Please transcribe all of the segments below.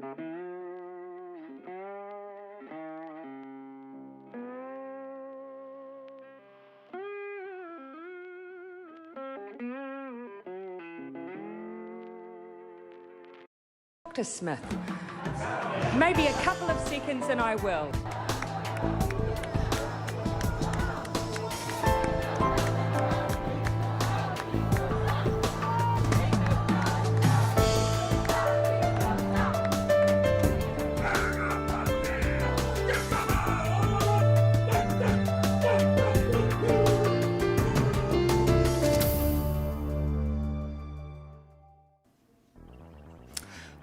Dr. Smith, maybe a couple of seconds and I will.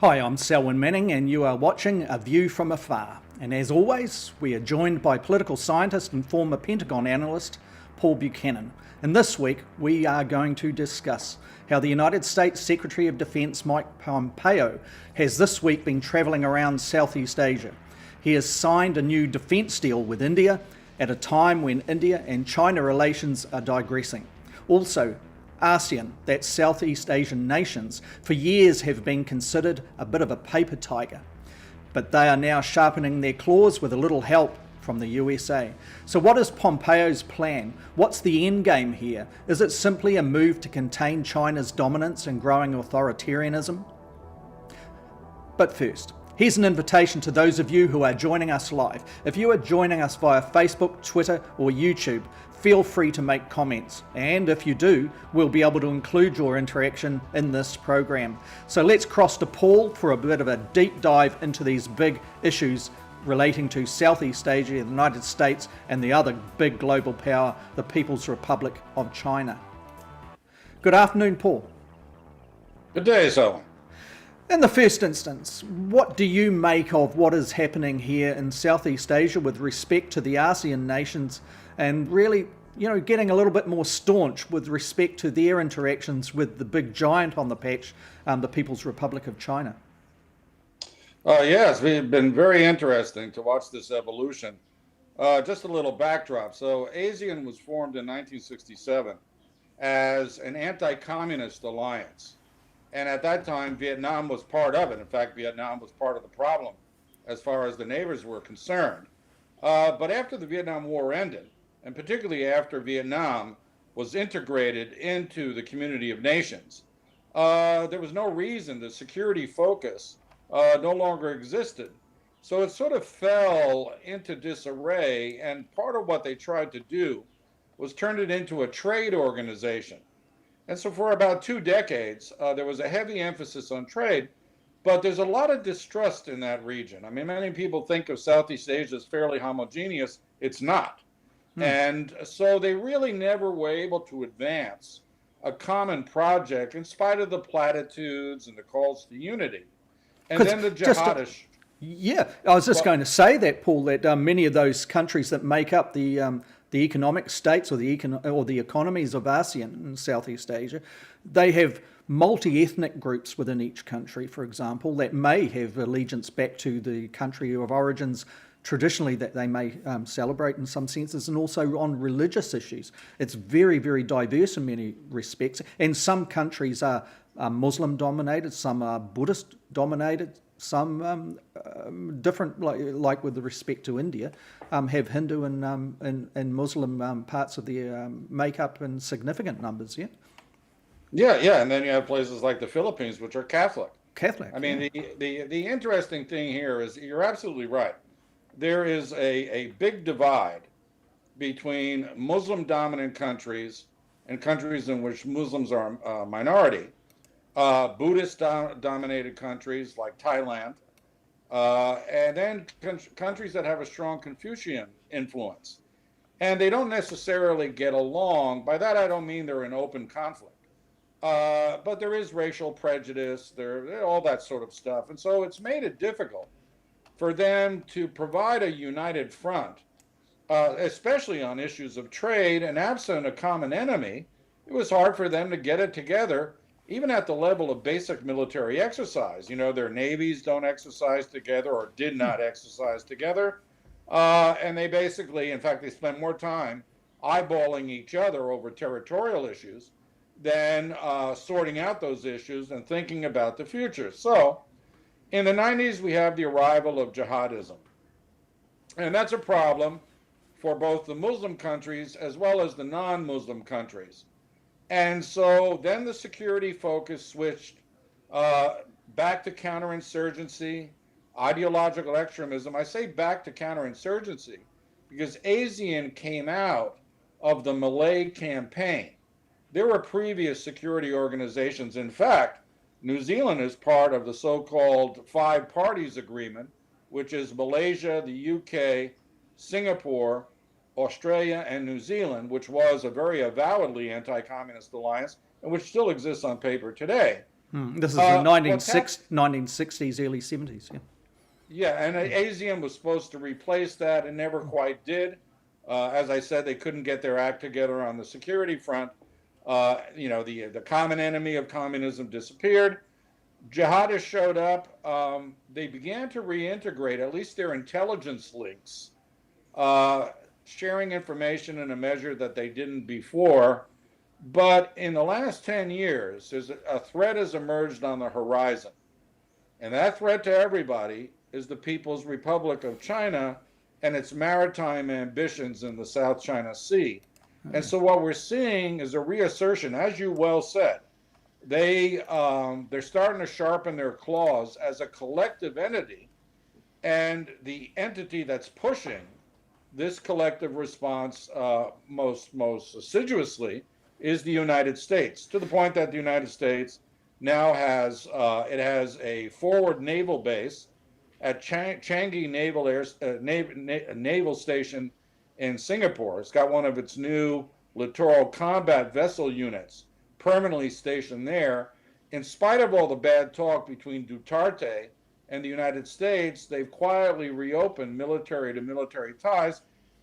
Hi, I'm Selwyn Manning and you are watching A View from Afar. And as always, we are joined by political scientist and former Pentagon analyst, Paul Buchanan. And this week, we are going to discuss how the United States Secretary of Defense, Mike Pompeo, has this week been traveling around Southeast Asia. He has signed a new defense deal with India at a time when India and China relations are digressing. Also, ASEAN, that's Southeast Asian nations, for years have been considered a bit of a paper tiger. But they are now sharpening their claws with a little help from the USA. So what is Pompeo's plan? What's the end game here? Is it simply a move to contain China's dominance and growing authoritarianism? But first, here's an invitation to those of you who are joining us live. If you are joining us via Facebook, Twitter or YouTube, feel free to make comments. And if you do, we'll be able to include your interaction in this program. So let's cross to Paul for a bit of a deep dive into these big issues relating to Southeast Asia, the United States, and the other big global power, the People's Republic of China. Good afternoon, Paul. Good day, Selwyn. In the first instance, what do you make of what is happening here in Southeast Asia with respect to the ASEAN nations and really, getting a little bit more staunch with respect to their interactions with the big giant on the patch, the People's Republic of China? Yes, it's been very interesting to watch this evolution. Just a little backdrop. So ASEAN was formed in 1967 as an anti-communist alliance. And at that time, Vietnam was part of it. In fact, Vietnam was part of the problem as far as the neighbors were concerned. But after the Vietnam War ended, and particularly after Vietnam was integrated into the community of nations, there was no reason the security focus no longer existed. So it sort of fell into disarray, and part of what they tried to do was turn it into a trade organization. And so for about 2 decades, there was a heavy emphasis on trade, but there's a lot of distrust in that region. I mean, many people think of Southeast Asia as fairly homogeneous. It's not. And so they really never were able to advance a common project in spite of the platitudes and the calls to unity. And then the jihadists. Yeah, I was just going to say that, Paul, that many of those countries that make up the economic states or the economies of ASEAN in Southeast Asia, they have multi-ethnic groups within each country, for example, that may have allegiance back to the country of origins traditionally that they may celebrate in some senses, and also on religious issues. It's very, very diverse in many respects, and some countries are Muslim dominated, some are Buddhist dominated, some different, like with respect to India, have Hindu and Muslim parts of their makeup in significant numbers, yeah? Yeah, and then you have places like the Philippines, which are Catholic. I mean, yeah. the interesting thing here is you're absolutely right. There is a big divide between Muslim-dominant countries and countries in which Muslims are a minority, Buddhist-dominated countries like Thailand, and then countries that have a strong Confucian influence. And they don't necessarily get along. By that, I don't mean they're in open conflict. But there is racial prejudice, there all that sort of stuff. And so it's made it difficult for them to provide a united front, especially on issues of trade. And absent a common enemy, it was hard for them to get it together, even at the level of basic military exercise. Their navies don't exercise together or did not exercise together. And they basically, in fact, they spend more time eyeballing each other over territorial issues than sorting out those issues and thinking about the future. So In the 90s, we have the arrival of jihadism. And that's a problem for both the Muslim countries as well as the non-Muslim countries. And so then the security focus switched back to counterinsurgency, ideological extremism. I say back to counterinsurgency because ASEAN came out of the Malay campaign. There were previous security organizations. In fact, New Zealand is part of the so-called Five Parties Agreement, which is Malaysia, the UK, Singapore, Australia, and New Zealand, which was a very avowedly anti-communist alliance and which still exists on paper today. This is the 1960s, early 70s. Yeah. Yeah, and ASEAN was supposed to replace that and never quite did. As I said, they couldn't get their act together on the security front. The common enemy of communism disappeared. Jihadists showed up. They began to reintegrate at least their intelligence links, sharing information in a measure that they didn't before. But in the last 10 years, a threat has emerged on the horizon. And that threat to everybody is the People's Republic of China and its maritime ambitions in the South China Sea. And so what we're seeing is a reassertion, as you well said. They're starting to sharpen their claws as a collective entity, and the entity that's pushing this collective response most assiduously is the United States, to the point that the United States now has a forward naval base at Changi Naval Station in Singapore. It's got one of its new littoral combat vessel units permanently stationed there. In spite of all the bad talk between Duterte and the United States, they've quietly reopened military-to-military ties,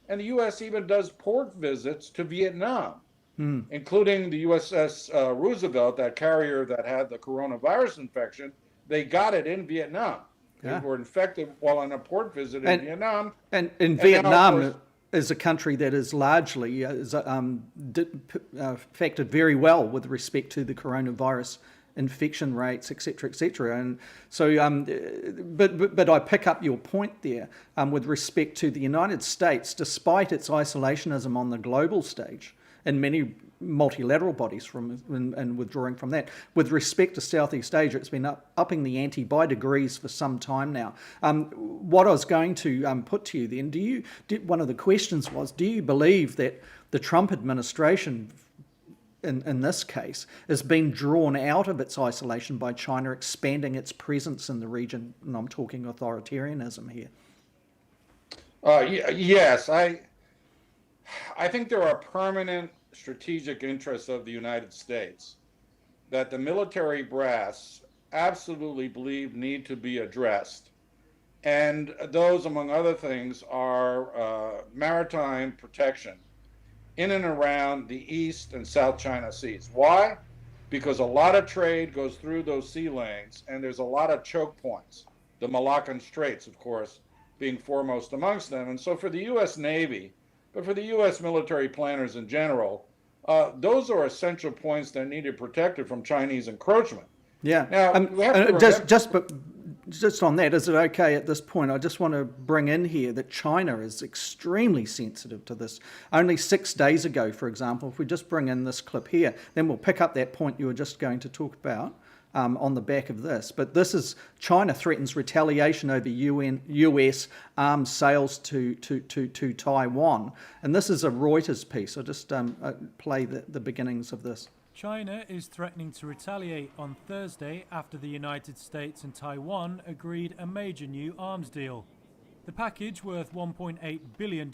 and the U.S. even does port visits to Vietnam, including the USS Roosevelt, that carrier that had the coronavirus infection. They got it in Vietnam. Yeah. They were infected while on a port visit in Vietnam. And Vietnam is a country that is largely factored very well with respect to the coronavirus infection rates, etc. And so, but I pick up your point there with respect to the United States, despite its isolationism on the global stage and many multilateral bodies and withdrawing from that. With respect to Southeast Asia, it's been upping the ante by degrees for some time now. What I was going to put to you then, one of the questions was, do you believe that the Trump administration, in this case, has been drawn out of its isolation by China expanding its presence in the region? And I'm talking authoritarianism here. Yes, I think there are permanent strategic interests of the United States that the military brass absolutely believe need to be addressed. And those, among other things, are maritime protection in and around the East and South China Seas. Why? Because a lot of trade goes through those sea lanes, and there's a lot of choke points. The Malaccan Straits, of course, being foremost amongst them. And so for the U.S. Navy, but for the U.S. military planners in general, those are essential points that need to be protected from Chinese encroachment. Yeah. Now, we have to just on that, is it okay at this point? I just want to bring in here that China is extremely sensitive to this. Only 6 days ago, for example, if we just bring in this clip here, then we'll pick up that point you were just going to talk about. On the back of this. But this is China threatens retaliation over US arms sales to Taiwan. And this is a Reuters piece. I'll just play the beginnings of this. China is threatening to retaliate on Thursday after the United States and Taiwan agreed a major new arms deal. The package, worth $1.8 billion,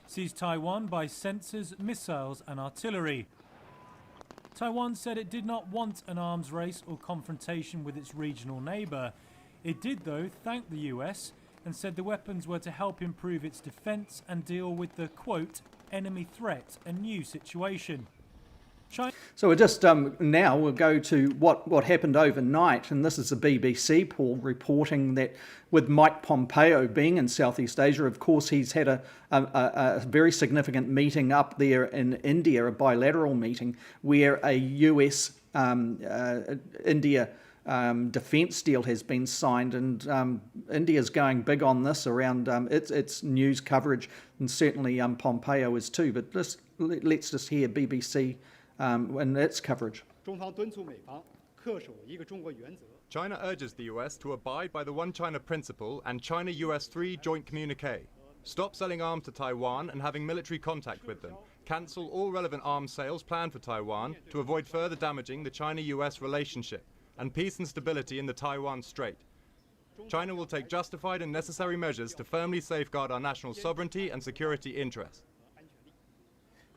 sees Taiwan buy sensors, missiles and artillery. Taiwan said it did not want an arms race or confrontation with its regional neighbour. It did, though, thank the US and said the weapons were to help improve its defence and deal with the, quote, enemy threat, a new situation. So we're just now we'll go to what happened overnight, and this is the BBC, Paul, reporting that with Mike Pompeo being in Southeast Asia, of course he's had a very significant meeting up there in India, a bilateral meeting where a US India defence deal has been signed, and India's going big on this around its news coverage, and certainly Pompeo is too. But let's just hear BBC and its coverage. China urges the US to abide by the One China principle and China-US 3 joint communique. Stop selling arms to Taiwan and having military contact with them. Cancel all relevant arms sales planned for Taiwan to avoid further damaging the China-US relationship and peace and stability in the Taiwan Strait. China will take justified and necessary measures to firmly safeguard our national sovereignty and security interests.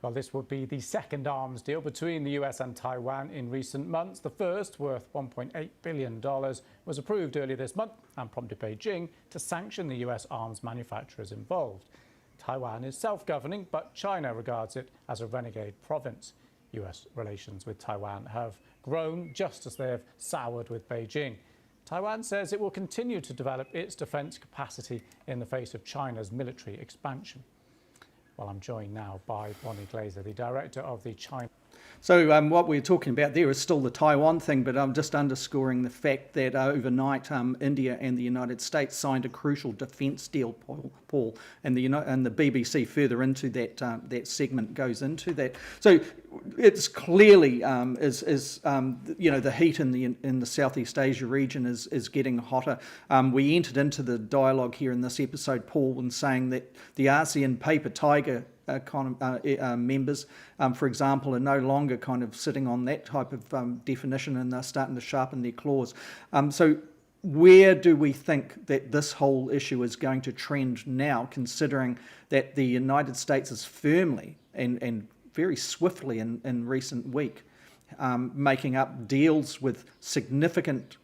Well, this would be the second arms deal between the US and Taiwan in recent months. The first, worth $1.8 billion, was approved earlier this month and prompted Beijing to sanction the US arms manufacturers involved. Taiwan is self-governing, but China regards it as a renegade province. US relations with Taiwan have grown just as they have soured with Beijing. Taiwan says it will continue to develop its defence capacity in the face of China's military expansion. Well, I'm joined now by Bonnie Glaser, the director of the China. So what we're talking about there is still the Taiwan thing, but I'm just underscoring the fact that overnight India and the United States signed a crucial defence deal, Paul, and the BBC further into that segment goes into that. So it's clearly the heat in the Southeast Asia region is getting hotter. We entered into the dialogue here in this episode, Paul, in saying that the ASEAN paper tiger members, for example, are no longer kind of sitting on that type of definition, and they're starting to sharpen their claws. So where do we think that this whole issue is going to trend now, considering that the United States is firmly and very swiftly in recent week making up deals with significant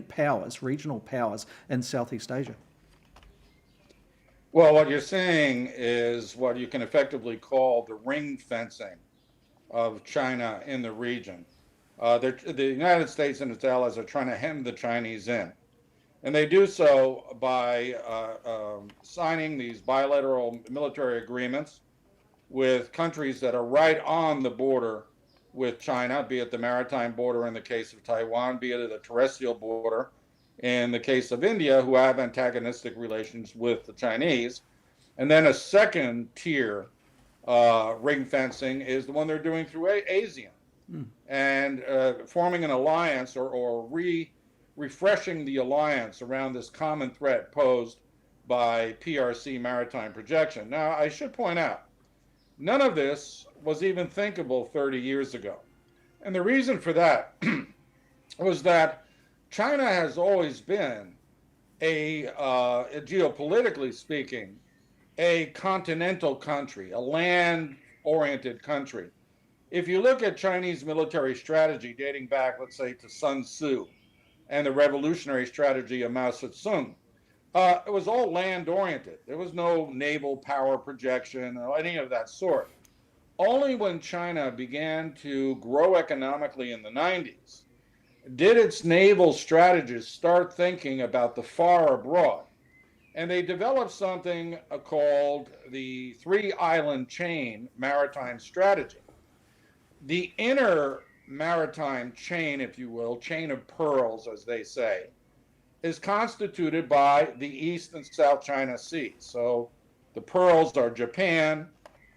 powers, regional powers in Southeast Asia? Well, what you're saying is what you can effectively call the ring fencing of China in the region. The United States and its allies are trying to hem the Chinese in. And they do so by signing these bilateral military agreements with countries that are right on the border with China, be it the maritime border in the case of Taiwan, be it the terrestrial border in the case of India, who have antagonistic relations with the Chinese. And then a second tier ring fencing is the one they're doing through ASEAN, and forming an alliance or refreshing the alliance around this common threat posed by PRC maritime projection. Now, I should point out, none of this was even thinkable 30 years ago. And the reason for that was that China has always been geopolitically speaking, a continental country, a land-oriented country. If you look at Chinese military strategy dating back, let's say, to Sun Tzu and the revolutionary strategy of Mao Zedong, it was all land-oriented. There was no naval power projection or any of that sort. Only when China began to grow economically in the 90s did its naval strategists start thinking about the far abroad. And they developed something called the three-island chain maritime strategy. The inner maritime chain, if you will, chain of pearls, as they say, is constituted by the East and South China Sea. So the pearls are Japan,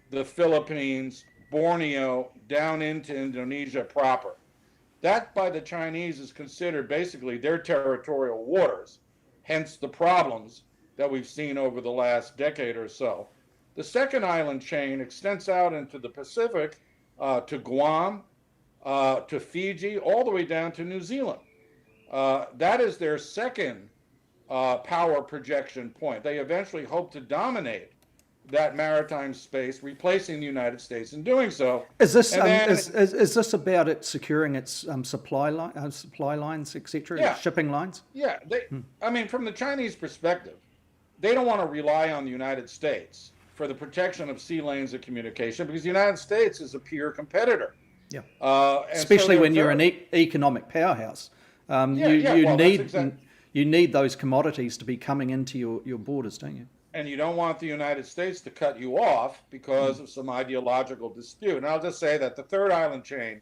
the Philippines, Borneo, down into Indonesia proper. That, by the Chinese, is considered basically their territorial waters, hence the problems that we've seen over the last decade or so. The second island chain extends out into the Pacific to Guam, to Fiji, all the way down to New Zealand. That is their second power projection point. They eventually hope to dominate that maritime space, replacing the United States in doing so. Is this is this about it securing its supply lines, etc., yeah, shipping lines? Yeah, I mean, from the Chinese perspective, they don't want to rely on the United States for the protection of sea lanes of communication, because the United States is a peer competitor. Yeah, especially when you're an economic powerhouse, you need those commodities to be coming into your borders, don't you? And you don't want the United States to cut you off because of some ideological dispute. And I'll just say that the third island chain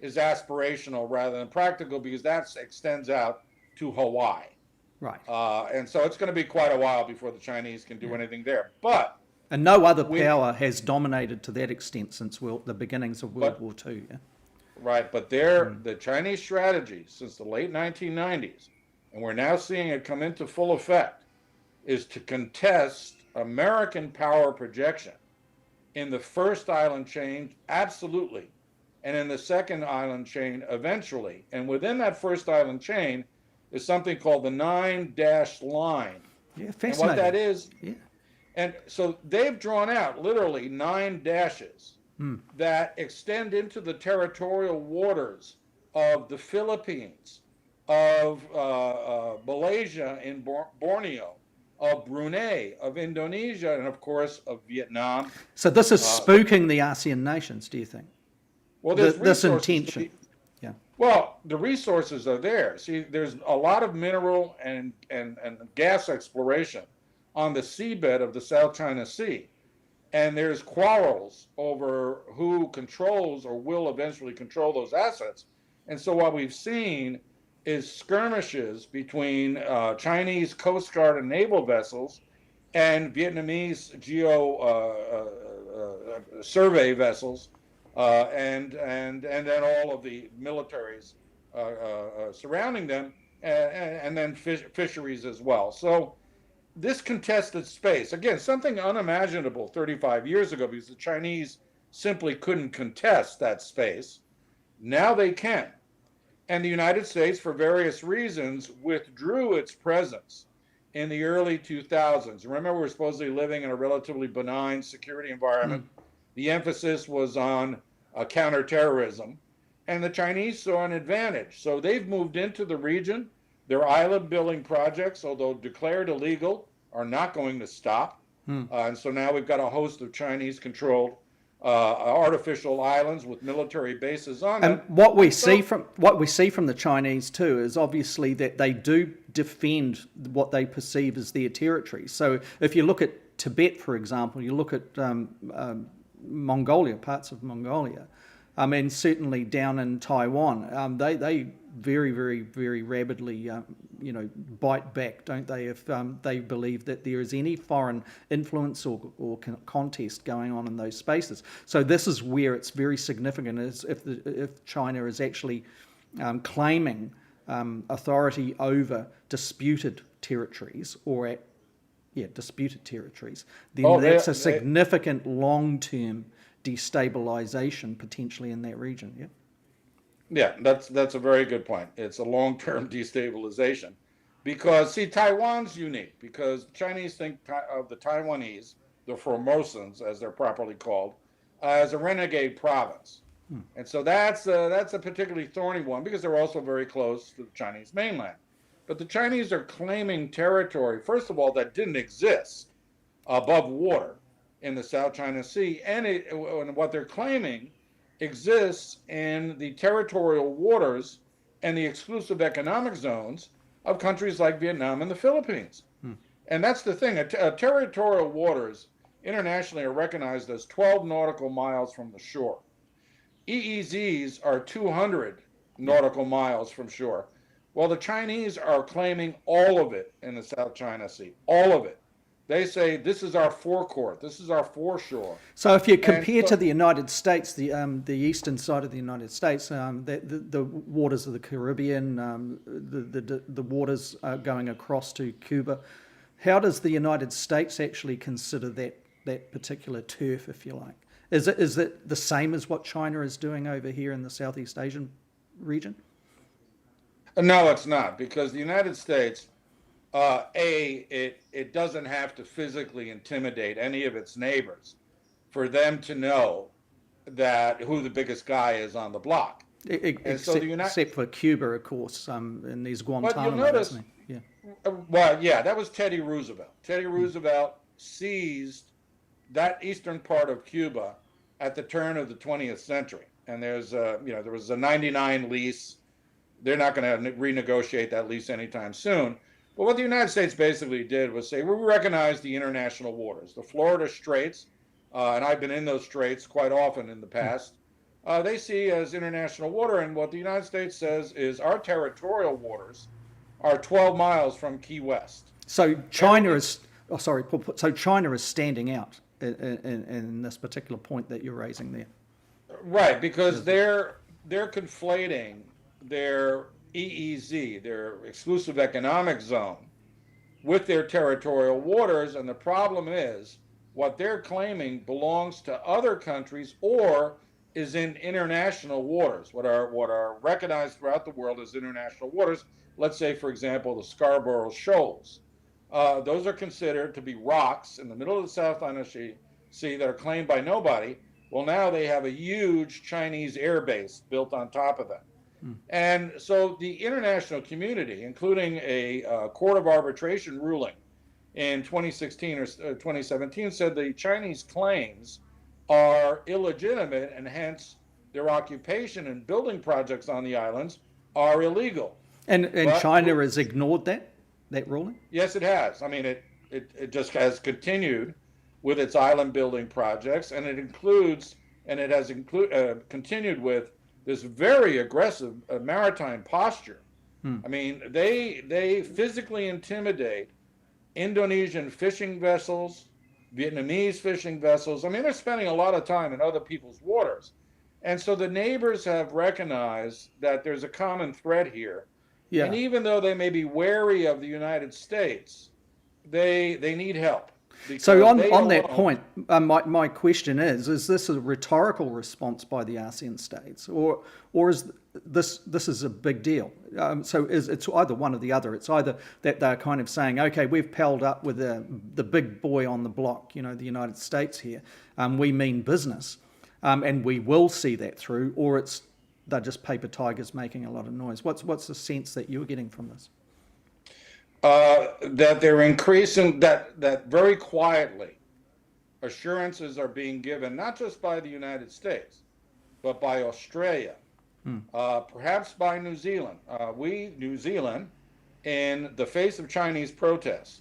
is aspirational rather than practical, because that extends out to Hawaii. Right. And so it's going to be quite a while before the Chinese can do anything there. But And no other power has dominated to that extent since the beginnings of World War II. Yeah? Right, but the Chinese strategy since the late 1990s, and we're now seeing it come into full effect, is to contest American power projection in the first island chain, absolutely, and in the second island chain, eventually. And within that first island chain is something called the 9-dash line. Yeah, fascinating. And what that is, yeah. And so they've drawn out literally 9 dashes that extend into the territorial waters of the Philippines, of Malaysia in Borneo, of Brunei, of Indonesia, and of course of Vietnam. So this is spooking the ASEAN nations, do you think? Well, there's this intention. Yeah. Well, the resources are there. See, there's a lot of mineral and gas exploration on the seabed of the South China Sea. And there's quarrels over who controls or will eventually control those assets. And so what we've seen is skirmishes between Chinese Coast Guard and naval vessels and Vietnamese survey vessels, and then all of the militaries surrounding them, and then fisheries as well. So this contested space, again, something unimaginable 35 years ago, because the Chinese simply couldn't contest that space. Now they can. And the United States, for various reasons, withdrew its presence in the early 2000s. Remember, we're supposedly living in a relatively benign security environment. The emphasis was on counterterrorism, and the Chinese saw an advantage. So they've moved into the region. Their island building projects, although declared illegal, are not going to stop. And so now we've got a host of Chinese-controlled artificial islands with military bases on them. And what we see from the Chinese too is obviously that they do defend what they perceive as their territory. So if you look at Tibet, for example, you look at Mongolia, parts of Mongolia. I mean, certainly down in Taiwan, they very, very, very rapidly, bite back, don't they? If they believe that there is any foreign influence or contest going on in those spaces. So this is where it's very significant, is if China is actually claiming authority over disputed territories disputed territories, then that's a significant long-term destabilization potentially in that region. Yeah, that's a very good point. It's a long-term destabilization because, see, Taiwan's unique because Chinese think of the Taiwanese, the Formosans, as they're properly called, as a renegade province. And so that's a particularly thorny one because they're also very close to the Chinese mainland. But the Chinese are claiming territory, first of all, that didn't exist above water in the South China Sea, and what they're claiming exists in the territorial waters and the exclusive economic zones of countries like Vietnam and the Philippines. And that's the thing. Territorial waters internationally are recognized as 12 nautical miles from the shore. EEZs are 200 nautical miles from shore. Well, the Chinese are claiming all of it in the South China Sea, all of it. They say this is our forecourt, this is our foreshore. So if you compare to the United States, the eastern side of the United States, the waters of the Caribbean, the waters going across to Cuba, how does the United States actually consider that particular turf, if you like? Is it the same as what China is doing over here in the Southeast Asian region? No, it's not, because the United States, it doesn't have to physically intimidate any of its neighbors for them to know that who the biggest guy is on the block. Except for Cuba, of course, and these Guantanamo. But you'll notice, that was Teddy Roosevelt. Teddy Roosevelt seized that eastern part of Cuba at the turn of the 20th century, and there was a 99 lease. They're not going to renegotiate that lease anytime soon. But what the United States basically did was say, we recognize the international waters, the Florida Straits, and I've been in those straits quite often in the past. they see as international water. And what the United States says is our territorial waters are 12 miles from Key West. So China is, so China is standing out in this particular point that you're raising there. Right, because they're conflating their EEZ, their exclusive economic zone, with their territorial waters, and the problem is what they're claiming belongs to other countries or is in international waters, what are recognized throughout the world as international waters. Let's say, for example, the Scarborough Shoals. Those are considered to be rocks in the middle of the South China Sea that are claimed by nobody. Well, now they have a huge Chinese air base built on top of them. And so the international community, including a Court of Arbitration ruling in 2016 or 2017, said the Chinese claims are illegitimate and hence their occupation and building projects on the islands are illegal. And China has ignored that ruling? Yes, it has. I mean, it just has continued with its island building projects, and it has continued with this very aggressive maritime posture. I mean, they physically intimidate Indonesian fishing vessels, Vietnamese fishing vessels. I mean, they're spending a lot of time in other people's waters. And so the neighbors have recognized that there's a common thread here. Yeah. And even though they may be wary of the United States, they need help. So on that point, my question is this a rhetorical response by the ASEAN states, or is this is a big deal? So it's either one or the other. It's either that they're kind of saying, okay, we've palled up with the big boy on the block, the United States here. We mean business, and we will see that through, or they're just paper tigers making a lot of noise. What's the sense that you're getting from this? That they're increasing, that very quietly assurances are being given, not just by the United States, but by Australia, perhaps by New Zealand. New Zealand, in the face of Chinese protests,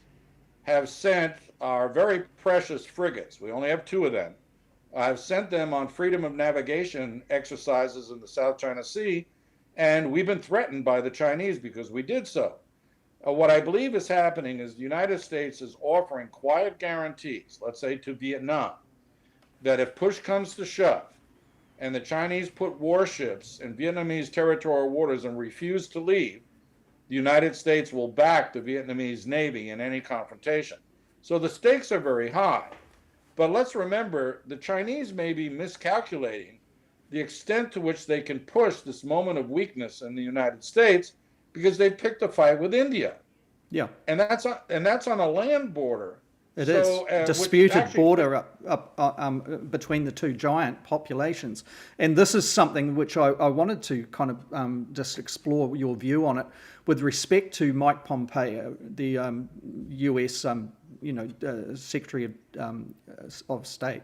have sent our very precious frigates. We only have 2 of them. I've sent them on freedom of navigation exercises in the South China Sea, and we've been threatened by the Chinese because we did so. What I believe is happening is the United States is offering quiet guarantees, let's say to Vietnam, that if push comes to shove and the Chinese put warships in Vietnamese territorial waters and refuse to leave, the United States will back the Vietnamese Navy in any confrontation. So the stakes are very high. But let's remember, the Chinese may be miscalculating the extent to which they can push this moment of weakness in the United States, because they picked a fight with India. Yeah. And that's on a land border. It is disputed border between the 2 giant populations. And this is something which I wanted to kind of just explore your view on it with respect to Mike Pompeo, the US Secretary of State,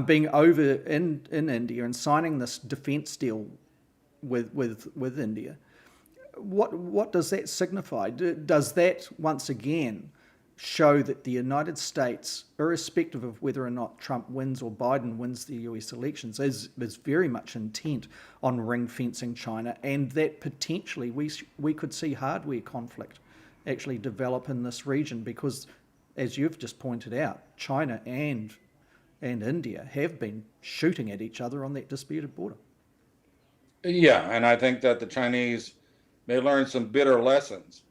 being over in India and signing this defense deal with India. What does that signify? Does that once again show that the United States, irrespective of whether or not Trump wins or Biden wins the US elections, is very much intent on ring-fencing China, and that potentially we could see hardware conflict actually develop in this region because, as you've just pointed out, China and India have been shooting at each other on that disputed border. Yeah, and I think that the Chinese may learn some bitter lessons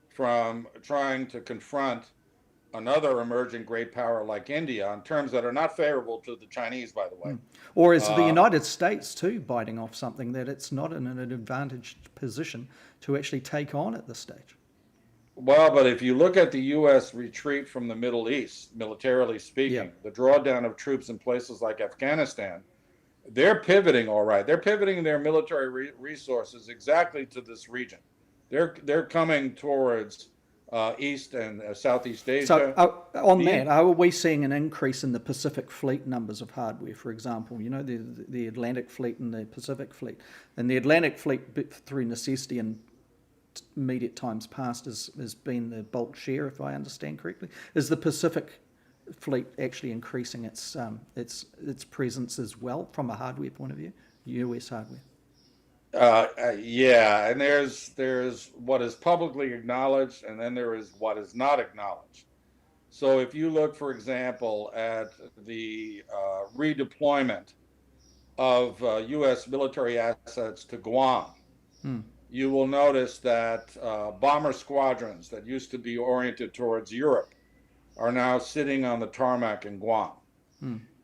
from trying to confront another emerging great power like India on terms that are not favorable to the Chinese, by the way. Or is the United States too biting off something that it's not in an advantaged position to actually take on at this stage? Well, but if you look at the U.S. retreat from the Middle East, militarily speaking, the drawdown of troops in places like Afghanistan, they're pivoting all right. They're pivoting their military resources exactly to this region. They're coming towards East and Southeast Asia. So that, are we seeing an increase in the Pacific Fleet numbers of hardware, for example? The Atlantic Fleet and the Pacific Fleet. And the Atlantic Fleet, through necessity and immediate times past, has been the bulk share, if I understand correctly. Is the Pacific Fleet actually increasing its presence as well from a hardware point of view? US hardware? Yeah, and there's what is publicly acknowledged, and then there is what is not acknowledged. So if you look, for example, at the redeployment of U.S. military assets to Guam, you will notice that bomber squadrons that used to be oriented towards Europe are now sitting on the tarmac in Guam.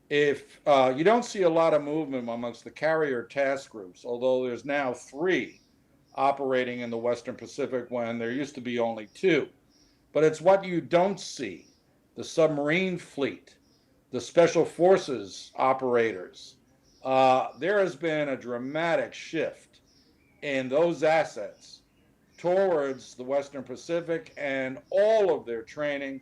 If you don't see a lot of movement amongst the carrier task groups, although there's now 3 operating in the Western Pacific when there used to be only 2. But it's what you don't see: the submarine fleet, the special forces operators. There has been a dramatic shift in those assets towards the Western Pacific, and all of their training,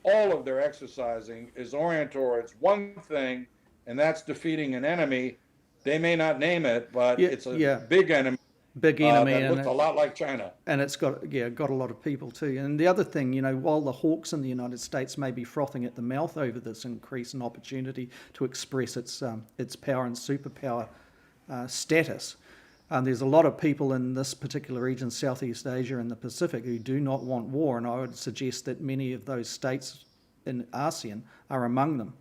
all of their exercising is oriented towards one thing, and that's defeating an enemy. They may not name it, but it's a big enemy. Big enemy, that and looks a lot like China. And it's got a lot of people too. And the other thing, while the hawks in the United States may be frothing at the mouth over this increase in opportunity to express its power and superpower status, there's a lot of people in this particular region, Southeast Asia and the Pacific, who do not want war, and I would suggest that many of those states in ASEAN are among them.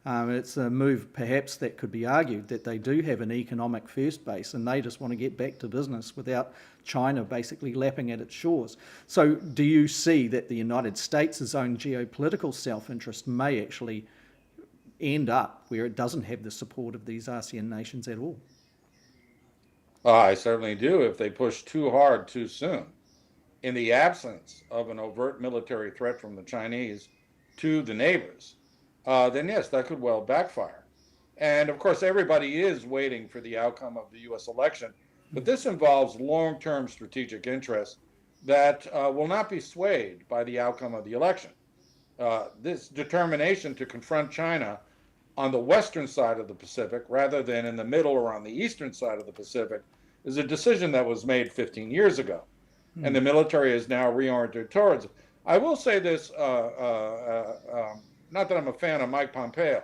It's a move, perhaps, that could be argued that they do have an economic first base and they just want to get back to business without China basically lapping at its shores. So do you see that the United States' own geopolitical self-interest may actually end up where it doesn't have the support of these ASEAN nations at all? I certainly do, if they push too hard too soon. In the absence of an overt military threat from the Chinese to the neighbors, then yes, that could well backfire. And of course, everybody is waiting for the outcome of the U.S. election, but this involves long-term strategic interests that will not be swayed by the outcome of the election. This determination to confront China on the western side of the Pacific rather than in the middle or on the eastern side of the Pacific is a decision that was made 15 years ago, and the military is now reoriented towards it. I will say this, not that I'm a fan of Mike Pompeo,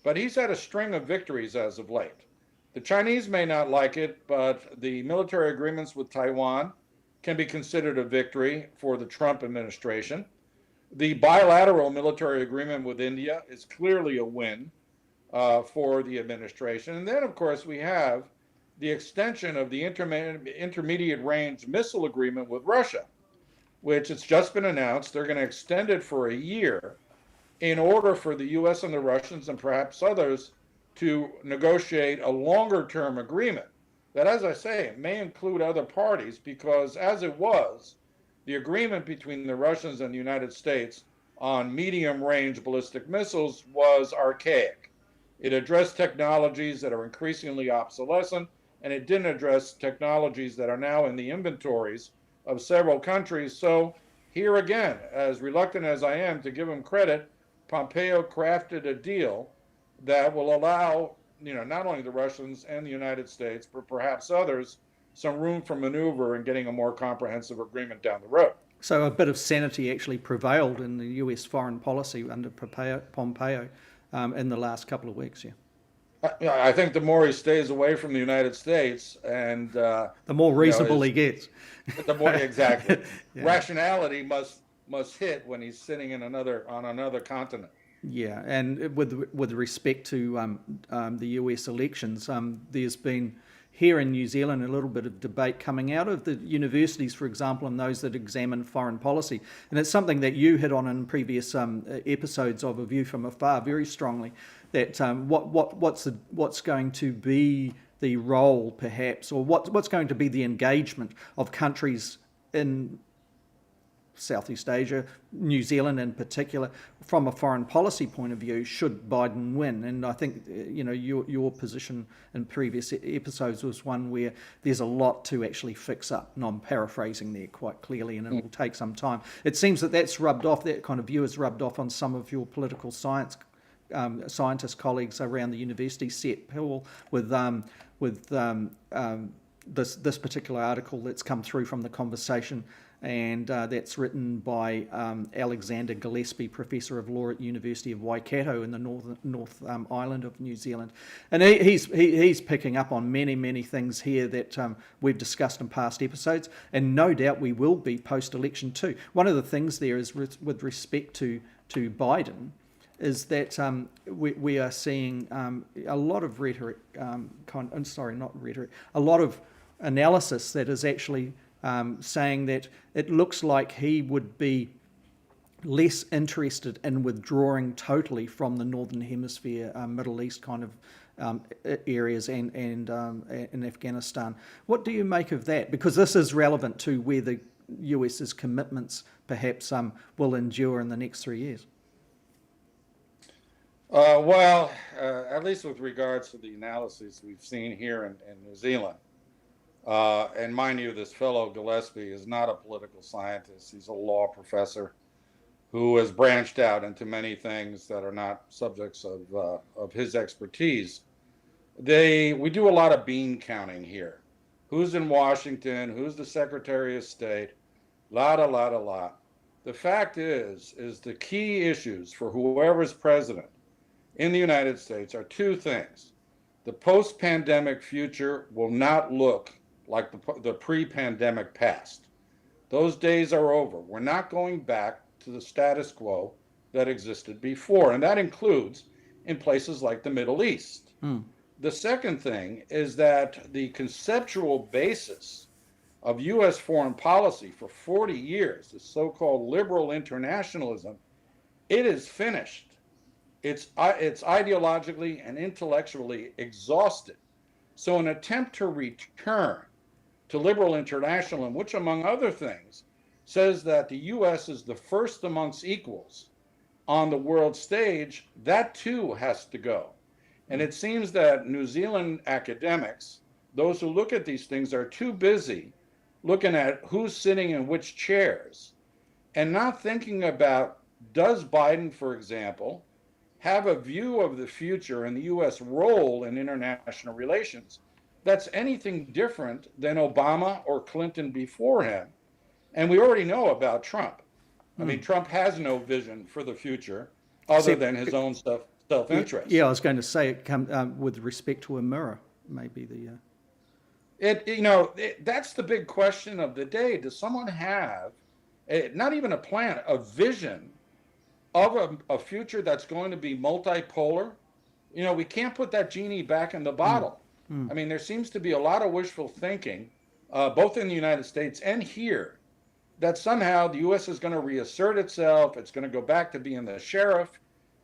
but he's had a string of victories as of late. The Chinese may not like it, but the military agreements with Taiwan can be considered a victory for the Trump administration. The bilateral military agreement with India is clearly a win for the administration. And then, of course, we have the extension of the intermediate range missile agreement with Russia, which it's just been announced they're going to extend it for a year in order for the U.S. and the Russians and perhaps others to negotiate a longer-term agreement that, as I say, may include other parties, because as it was, the agreement between the Russians and the United States on medium-range ballistic missiles was archaic. It addressed technologies that are increasingly obsolescent, and it didn't address technologies that are now in the inventories of several countries. So here again, as reluctant as I am to give him credit, Pompeo crafted a deal that will allow, not only the Russians and the United States, but perhaps others, some room for maneuver in getting a more comprehensive agreement down the road. So a bit of sanity actually prevailed in the US foreign policy under Pompeo in the last couple of weeks, I think the more he stays away from the United States, and the more reasonable he gets. The more exactly. Rationality must hit when he's sitting on another continent. Yeah, and with respect to the US elections, there's been here in New Zealand a little bit of debate coming out of the universities, for example, and those that examine foreign policy. And it's something that you hit on in previous episodes of A View from Afar very strongly, that what's going to be the role, perhaps, or what's going to be the engagement of countries in Southeast Asia, New Zealand in particular, from a foreign policy point of view, should Biden win. And I think your position in previous episodes was one where there's a lot to actually fix up, and I'm paraphrasing there quite clearly, and it will take some time. It seems that kind of view has rubbed off on some of your political scientist colleagues around the university set, Paul, with this particular article that's come through from the conversation and that's written by Alexander Gillespie, Professor of Law at University of Waikato in the North Island of New Zealand. And he's picking up on many things here that we've discussed in past episodes, and no doubt we will be post-election too. One of the things there is with respect to Biden is that we are seeing a lot of rhetoric, a lot of analysis that is actually saying that it looks like he would be less interested in withdrawing totally from the Northern Hemisphere, Middle East kind of areas and in Afghanistan. What do you make of that? Because this is relevant to where the US's commitments perhaps will endure in the next 3 years. At least with regards to the analyses we've seen here in New Zealand, and mind you, this fellow Gillespie is not a political scientist. He's a law professor who has branched out into many things that are not subjects of his expertise. We do a lot of bean counting here. Who's in Washington? Who's the Secretary of State? La. The fact is the key issues for whoever's president in the United States are two things. The post-pandemic future will not look like the pre-pandemic past. Those days are over. We're not going back to the status quo that existed before, and that includes in places like the Middle East. The second thing is that the conceptual basis of U.S. foreign policy for 40 years, the so-called liberal internationalism, it is finished. It's ideologically and intellectually exhausted. So an attempt to return to liberal internationalism, which among other things says that the U.S. is the first amongst equals on the world stage, that too has to go. And it seems that New Zealand academics, those who look at these things, are too busy looking at who's sitting in which chairs and not thinking about, does Biden, for example, have a view of the future and the U.S. role in international relations that's anything different than Obama or Clinton before him. And we already know about Trump. I mean, Trump has no vision for the future other than his own self-interest. Yeah, I was going to say it with respect to a mirror, maybe the... That's the big question of the day. Does someone have, not even a plan, a vision of a future that's going to be multipolar? We can't put that genie back in the bottle. I mean, there seems to be a lot of wishful thinking, both in the United States and here, that somehow the U.S. is going to reassert itself, it's going to go back to being the sheriff,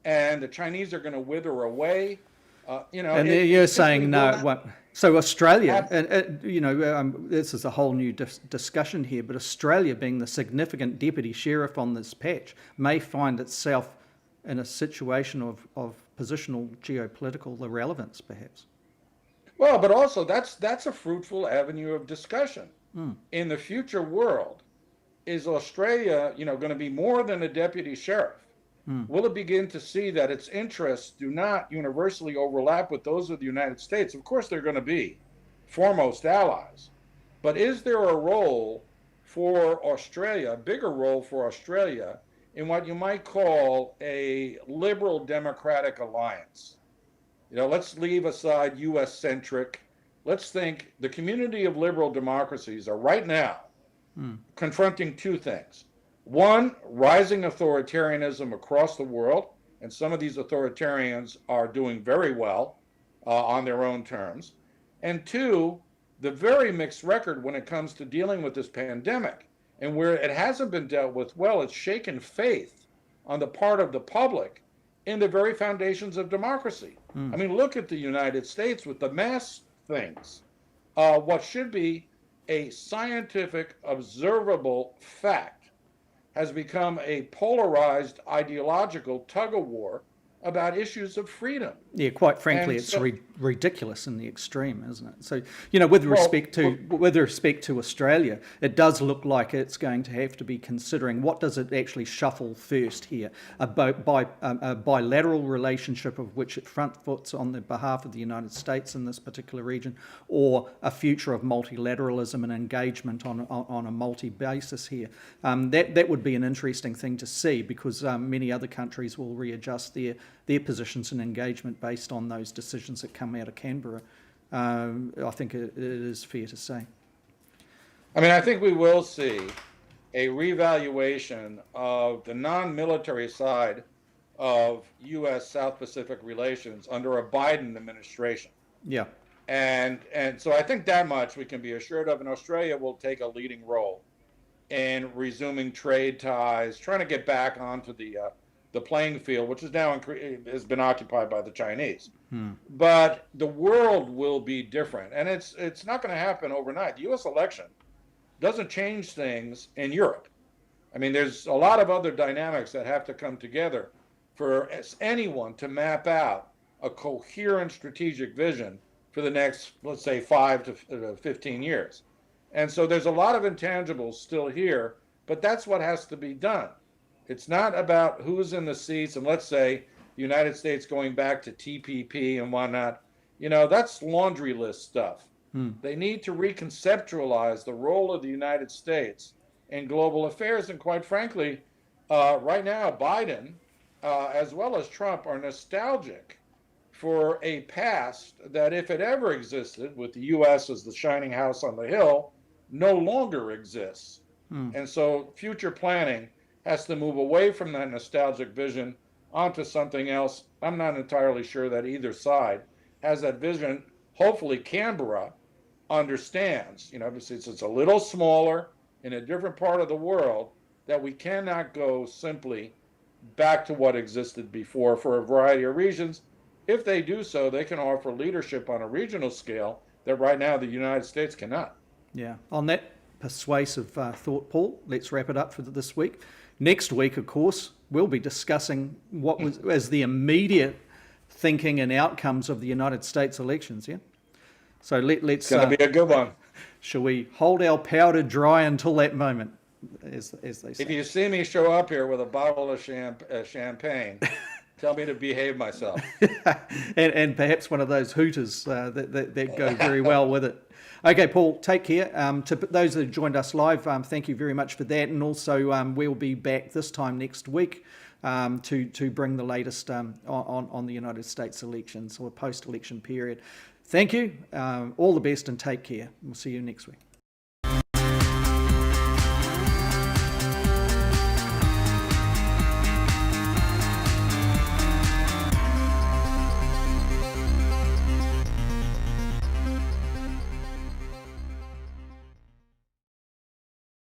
and the Chinese are going to wither away. And you're saying no. What? So Australia, this is a whole new discussion here, but Australia, being the significant deputy sheriff on this patch, may find itself in a situation of positional geopolitical irrelevance, perhaps. Well, but also that's a fruitful avenue of discussion. In the future world, is Australia, going to be more than a deputy sheriff? Will it begin to see that its interests do not universally overlap with those of the United States? Of course, they're going to be foremost allies. But is there a role for Australia, a bigger role for Australia, in what you might call a liberal democratic alliance? Let's leave aside U.S.-centric. Let's think the community of liberal democracies are right now confronting two things. One, rising authoritarianism across the world, and some of these authoritarians are doing very well on their own terms. And two, the very mixed record when it comes to dealing with this pandemic, and where it hasn't been dealt with well, it's shaken faith on the part of the public in the very foundations of democracy. I mean, look at the United States with the mask things. What should be a scientific, observable fact has become a polarized ideological tug-of-war about issues of freedom. Yeah, quite frankly, And it's so- ridiculous in the extreme, isn't it? So, with respect to Australia, it does look like it's going to have to be considering what does it actually shuffle first here: a bilateral relationship of which it front foots on the behalf of the United States in this particular region, or a future of multilateralism and engagement on a multi basis here. That would be an interesting thing to see, because many other countries will readjust their positions and engagement based on those decisions that come out of Canberra. I think it is fair to say. I mean, I think we will see a revaluation of the non-military side of U.S. South Pacific relations under a Biden administration. Yeah. And so I think that much we can be assured of, and Australia will take a leading role in resuming trade ties, trying to get back onto the playing field, which is now has been occupied by the Chinese. But the world will be different, and it's not going to happen overnight. The U.S. election doesn't change things in Europe. I mean, there's a lot of other dynamics that have to come together for anyone to map out a coherent strategic vision for the next, let's say, 5 to 15 years. And so there's a lot of intangibles still here, but that's what has to be done. It's not about who's in the seats and, let's say, the United States going back to TPP and whatnot. That's laundry list stuff. They need to reconceptualize the role of the United States in global affairs. And quite frankly, right now, Biden, as well as Trump, are nostalgic for a past that, if it ever existed, with the U.S. as the shining house on the hill, no longer exists. And so future planning has to move away from that nostalgic vision onto something else. I'm not entirely sure that either side has that vision. Hopefully Canberra understands, since it's a little smaller in a different part of the world, that we cannot go simply back to what existed before for a variety of reasons. If they do so, they can offer leadership on a regional scale that right now the United States cannot. Yeah. On that persuasive thought, Paul, let's wrap it up for this week. Next week, of course, we'll be discussing what was as the immediate thinking and outcomes of the United States elections. Yeah. So let's. It's going to be a good one. Shall we hold our powder dry until that moment, as they say? If you see me show up here with a bottle of champagne, tell me to behave myself. and perhaps one of those hooters that go very well with it. Okay, Paul, take care. To those that have joined us live, thank you very much for that. And also, we'll be back this time next week to bring the latest on the United States elections or post-election period. Thank you. All the best and take care. We'll see you next week.